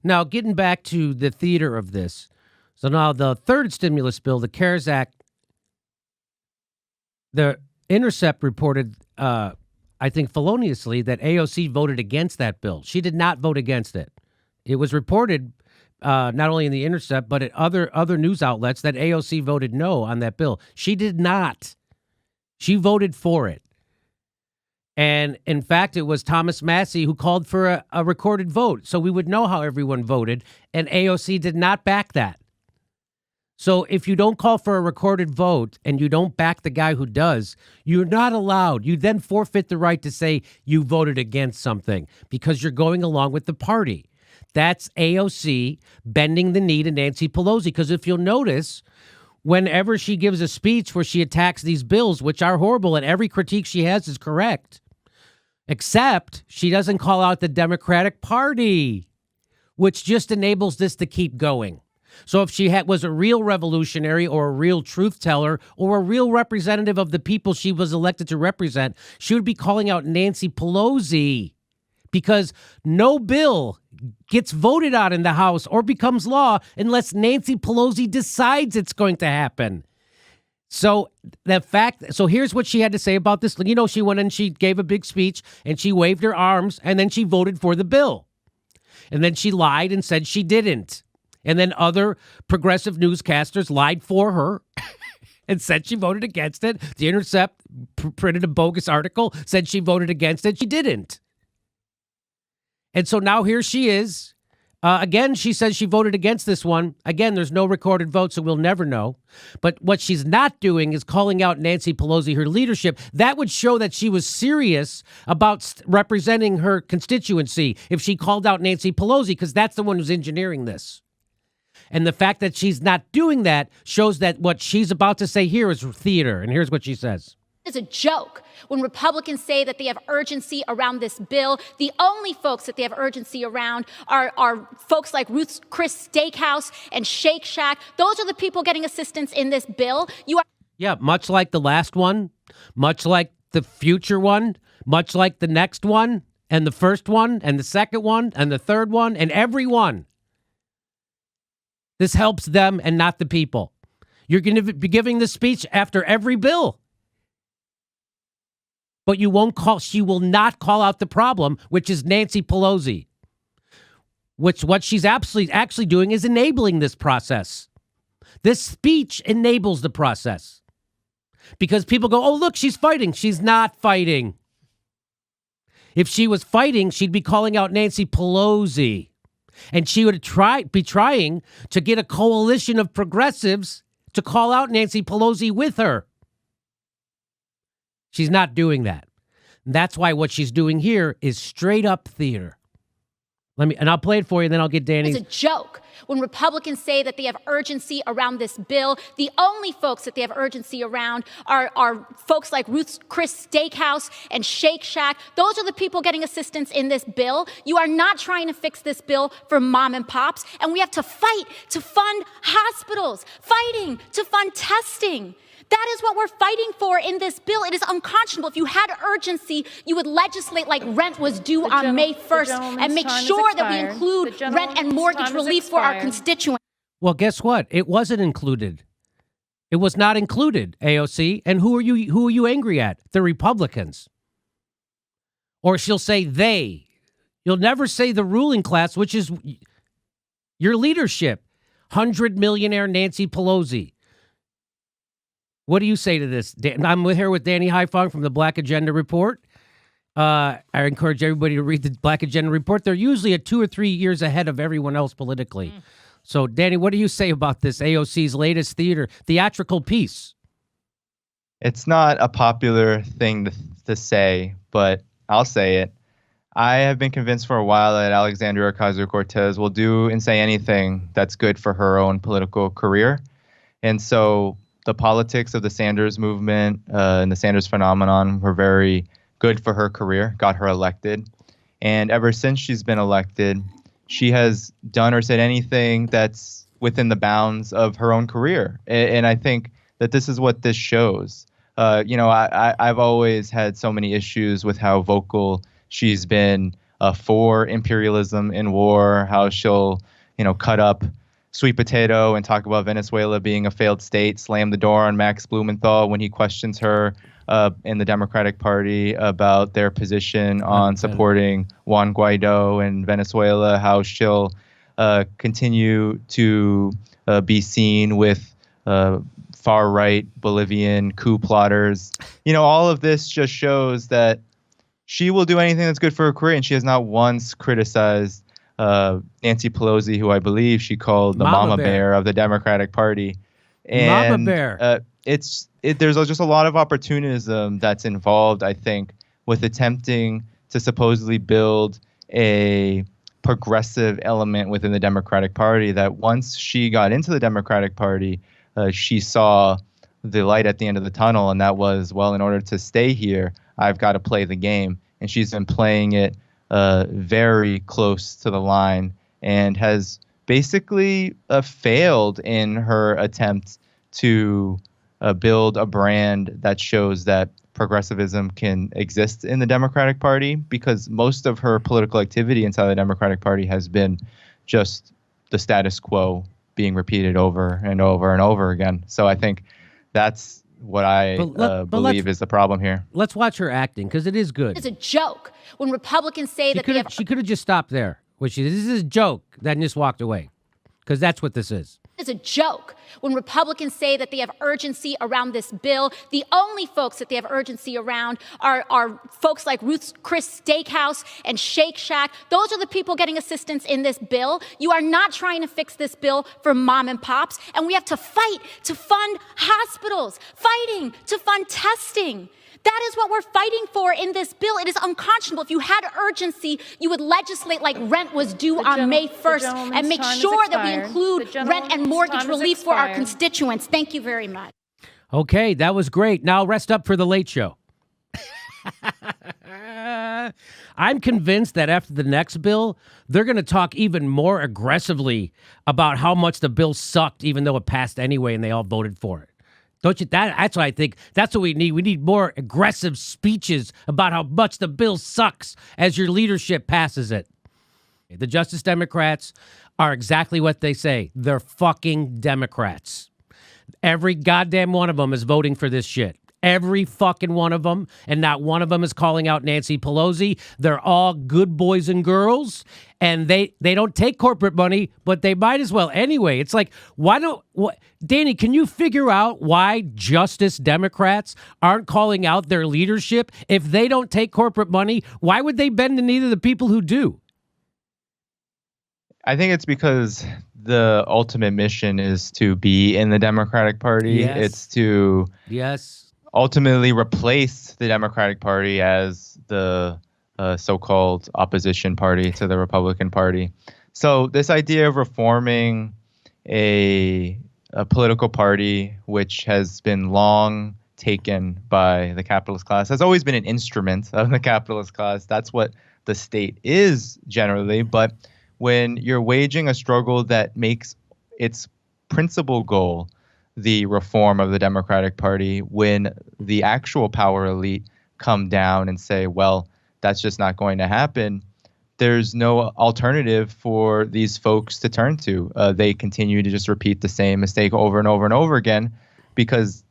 Now, getting back to the theater of this. So now the third stimulus bill, the CARES Act, the Intercept reported, I think feloniously, that AOC voted against that bill. She did not vote against it. It was reported not only in the Intercept, but at other news outlets that AOC voted no on that bill. She did not. She voted for it. And in fact, it was Thomas Massey who called for a recorded vote so we would know how everyone voted. And AOC did not back that. So if you don't call for a recorded vote and you don't back the guy who does, you're not allowed. You then forfeit the right to say you voted against something because you're going along with the party. That's AOC bending the knee to Nancy Pelosi. Because if you'll notice, whenever she gives a speech where she attacks these bills, which are horrible and every critique she has is correct, except she doesn't call out the Democratic Party, which just enables this to keep going. So if she was a real revolutionary or a real truth teller or a real representative of the people she was elected to represent, she would be calling out Nancy Pelosi because no bill gets voted on in the House or becomes law unless Nancy Pelosi decides it's going to happen. So here's what she had to say about this. You know, she went and she gave a big speech and she waved her arms and then she voted for the bill. And then she lied and said she didn't. And then other progressive newscasters lied for her and said she voted against it. The Intercept printed a bogus article, said she voted against it. She didn't. And so now here she is. Again, she says she voted against this one. Again, there's no recorded vote, so we'll never know. But what she's not doing is calling out Nancy Pelosi, her leadership. That would show that she was serious about representing her constituency if she called out Nancy Pelosi, because that's the one who's engineering this. And the fact that she's not doing that shows that what she's about to say here is theater. And here's what she says. It's a joke when Republicans say that they have urgency around this bill. The only folks that they have urgency around are folks like Ruth's Chris Steakhouse and Shake Shack. Those are the people getting assistance in this bill. Yeah, much like the last one, much like the future one, much like the next one, and the first one, and the second one, and the third one, and every one. This helps them and not the people. You're going to be giving this speech after every bill. But she will not call out the problem, which is Nancy Pelosi. What she's actually doing is enabling this process. This speech enables the process. Because people go, oh, look, she's fighting. She's not fighting. If she was fighting, she'd be calling out Nancy Pelosi. And she would be trying to get a coalition of progressives to call out Nancy Pelosi with her. She's not doing that. And that's why what she's doing here is straight up theater. I'll play it for you, and then I'll get Danny's. It's a joke when Republicans say that they have urgency around this bill. The only folks that they have urgency around are folks like Ruth's Chris Steakhouse and Shake Shack. Those are the people getting assistance in this bill. You are not trying to fix this bill for mom and pops. And we have to fight to fund hospitals, fighting to fund testing. That is what we're fighting for in this bill. It is unconscionable. If you had urgency, you would legislate like rent was due on May 1st and make sure that we include rent and mortgage relief for our constituents. Well, guess what? It wasn't included. It was not included, AOC. And who are you angry at? The Republicans. Or she'll say they. You'll never say the ruling class, which is your leadership. 100-millionaire Nancy Pelosi. What do you say to this? I'm here with Danny Haifong from the Black Agenda Report. I encourage everybody to read the Black Agenda Report. They're usually 2 or 3 years ahead of everyone else politically. So, Danny, what do you say about this AOC's latest theatrical piece? It's not a popular thing to say, but I'll say it. I have been convinced for a while that Alexandria Ocasio-Cortez will do and say anything that's good for her own political career. And so the politics of the Sanders movement and the Sanders phenomenon were very good for her career, got her elected. And ever since she's been elected, she has done or said anything that's within the bounds of her own career. And I think that this is what this shows. I've always had so many issues with how vocal she's been for imperialism in war, how she'll, cut up sweet potato and talk about Venezuela being a failed state, slam the door on Max Blumenthal when he questions her in the Democratic Party about their position on supporting Juan Guaido in Venezuela, how she'll continue to be seen with far-right Bolivian coup plotters. All of this just shows that she will do anything that's good for her career, and she has not once criticized Nancy Pelosi, who I believe she called the mama bear of the Democratic Party. And Mama bear. There's just a lot of opportunism that's involved, I think, with attempting to supposedly build a progressive element within the Democratic Party, that once she got into the Democratic Party, she saw the light at the end of the tunnel, and that was, well, in order to stay here, I've got to play the game. And she's been playing it very close to the line and has basically failed in her attempt to build a brand that shows that progressivism can exist in the Democratic Party, because most of her political activity inside the Democratic Party has been just the status quo being repeated over and over and over again. So I think that's what I believe is the problem here. Let's watch her acting, because it is good. It's a joke when Republicans say She could have just stopped there. This is a joke, then just walked away, because that's what this is. It's a joke when Republicans say that they have urgency around this bill. The only folks that they have urgency around are folks like Chris Steakhouse and Shake Shack. Those are the people getting assistance in this bill. You are not trying to fix this bill for mom and pops. And we have to fight to fund hospitals, fighting to fund testing. That is what we're fighting for in this bill. It is unconscionable. If you had urgency, you would legislate like rent was due on May 1st and make sure that we include rent and mortgage relief for our constituents. Thank you very much. Okay, that was great. Now rest up for the late show. I'm convinced that after the next bill, they're going to talk even more aggressively about how much the bill sucked, even though it passed anyway and they all voted for it. Don't you? That's what I think. That's what we need. We need more aggressive speeches about how much the bill sucks as your leadership passes it. The Justice Democrats are exactly what they say. They're fucking Democrats. Every goddamn one of them is voting for this shit. Every fucking one of them. And not one of them is calling out Nancy Pelosi. They're all good boys and girls. And they don't take corporate money, but they might as well anyway. It's like, Danny, can you figure out why Justice Democrats aren't calling out their leadership? If they don't take corporate money, why would they bend the knee to the people who do? I think it's because the ultimate mission is to be in the Democratic Party. Yes. It's to ultimately replace the Democratic Party as the so-called opposition party to the Republican Party. So this idea of reforming a political party which has been long taken by the capitalist class, has always been an instrument of the capitalist class. That's what the state is generally. But when you're waging a struggle that makes its principal goal the reform of the Democratic Party, when the actual power elite come down and say, well, that's just not going to happen, there's no alternative for these folks to turn to. They continue to just repeat the same mistake over and over and over again, because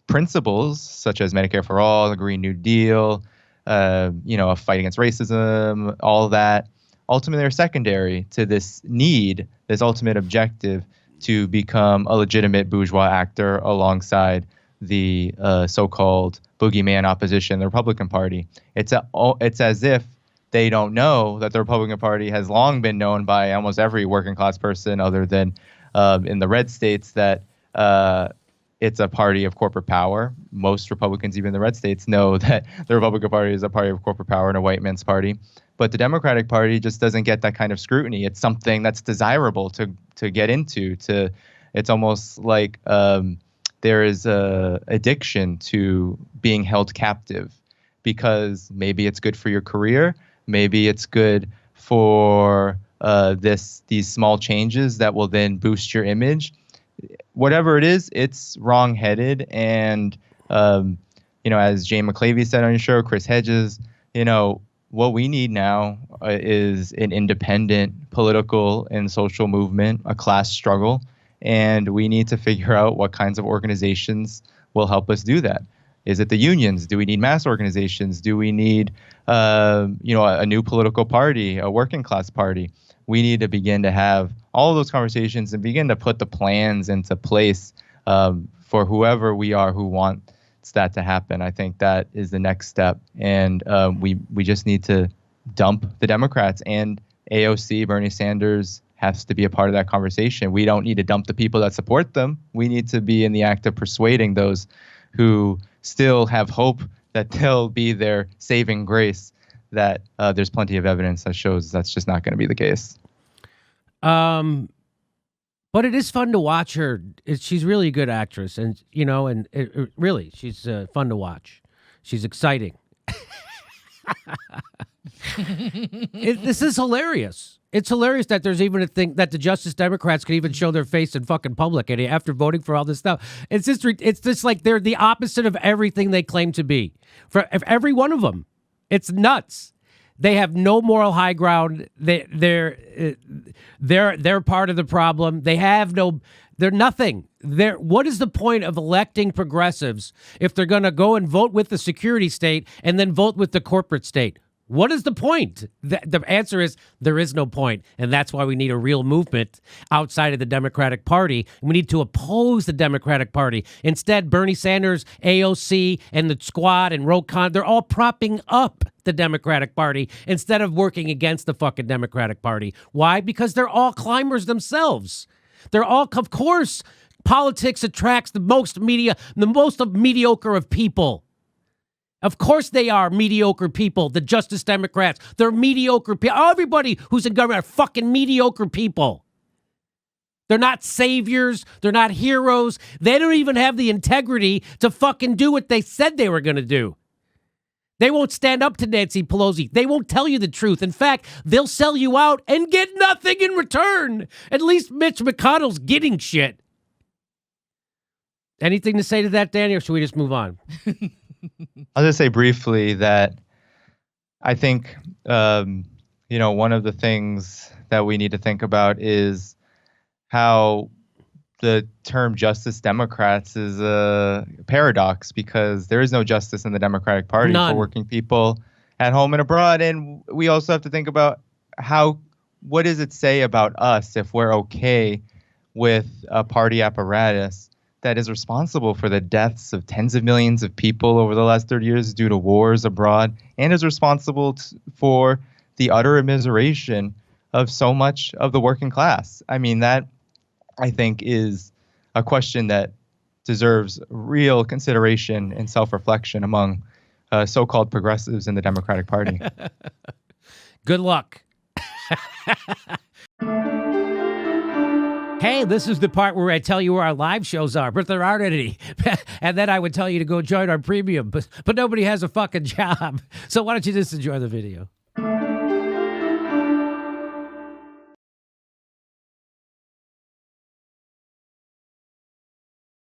principles such as Medicare for All, the Green New Deal, a fight against racism, all that, ultimately are secondary to this need, this ultimate objective to become a legitimate bourgeois actor alongside the so-called boogeyman opposition, the Republican Party. It's as if they don't know that the Republican Party has long been known by almost every working class person other than in the red states that it's a party of corporate power. Most Republicans, even in the red states, know that the Republican Party is a party of corporate power and a white man's party. But the Democratic Party just doesn't get that kind of scrutiny. It's something that's desirable to get into. It's almost like there is a addiction to being held captive, because maybe it's good for your career, maybe it's good for these small changes that will then boost your image. Whatever it is, it's wrong-headed. And as Jane McClavey said on your show, Chris Hedges, what we need now is an independent political and social movement, a class struggle, and we need to figure out what kinds of organizations will help us do that. Is it the unions? Do we need mass organizations? Do we need, a new political party, a working class party? We need to begin to have all of those conversations and begin to put the plans into place for whoever we are who wants that to happen. I think that is the next step. And we just need to dump the Democrats, and AOC, Bernie Sanders, has to be a part of that conversation. We don't need to dump the people that support them. We need to be in the act of persuading those who still have hope that they'll be their saving grace, that there's plenty of evidence that shows that's just not going to be the case. But it is fun to watch her. She's really a good actress, and really, she's fun to watch. She's exciting. This is hilarious. It's hilarious that there's even a thing that the Justice Democrats can even show their face in fucking public, and after voting for all this stuff, it's just like they're the opposite of everything they claim to be. For every one of them, it's nuts. They have no moral high ground. They're part of the problem. They're nothing. What is the point of electing progressives if they're going to go and vote with the security state and then vote with the corporate state? What is the point? The answer is there is no point, and that's why we need a real movement outside of the Democratic Party. We need to oppose the Democratic Party. Instead, Bernie Sanders, AOC, and the Squad and Ro Khanna, they're all propping up the Democratic Party instead of working against the fucking Democratic Party. Why? Because they're all climbers themselves. They're all, of course, politics attracts the most mediocre of people. Of course they are mediocre people, the Justice Democrats. They're mediocre people. Everybody who's in government are fucking mediocre people. They're not saviors. They're not heroes. They don't even have the integrity to fucking do what they said they were going to do. They won't stand up to Nancy Pelosi. They won't tell you the truth. In fact, they'll sell you out and get nothing in return. At least Mitch McConnell's getting shit. Anything to say to that, Danny, or should we just move on? I'll just say briefly that I think, one of the things that we need to think about is how the term Justice Democrats is a paradox, because there is no justice in the Democratic Party for working people at home and abroad. And we also have to think about what does it say about us if we're okay with a party apparatus that is responsible for the deaths of tens of millions of people over the last 30 years due to wars abroad, and is responsible for the utter immiseration of so much of the working class. I mean, that, I think, is a question that deserves real consideration and self-reflection among so-called progressives in the Democratic Party. Good luck. Hey, this is the part where I tell you where our live shows are, but there aren't any. And then I would tell you to go join our premium, but nobody has a fucking job. So why don't you just enjoy the video?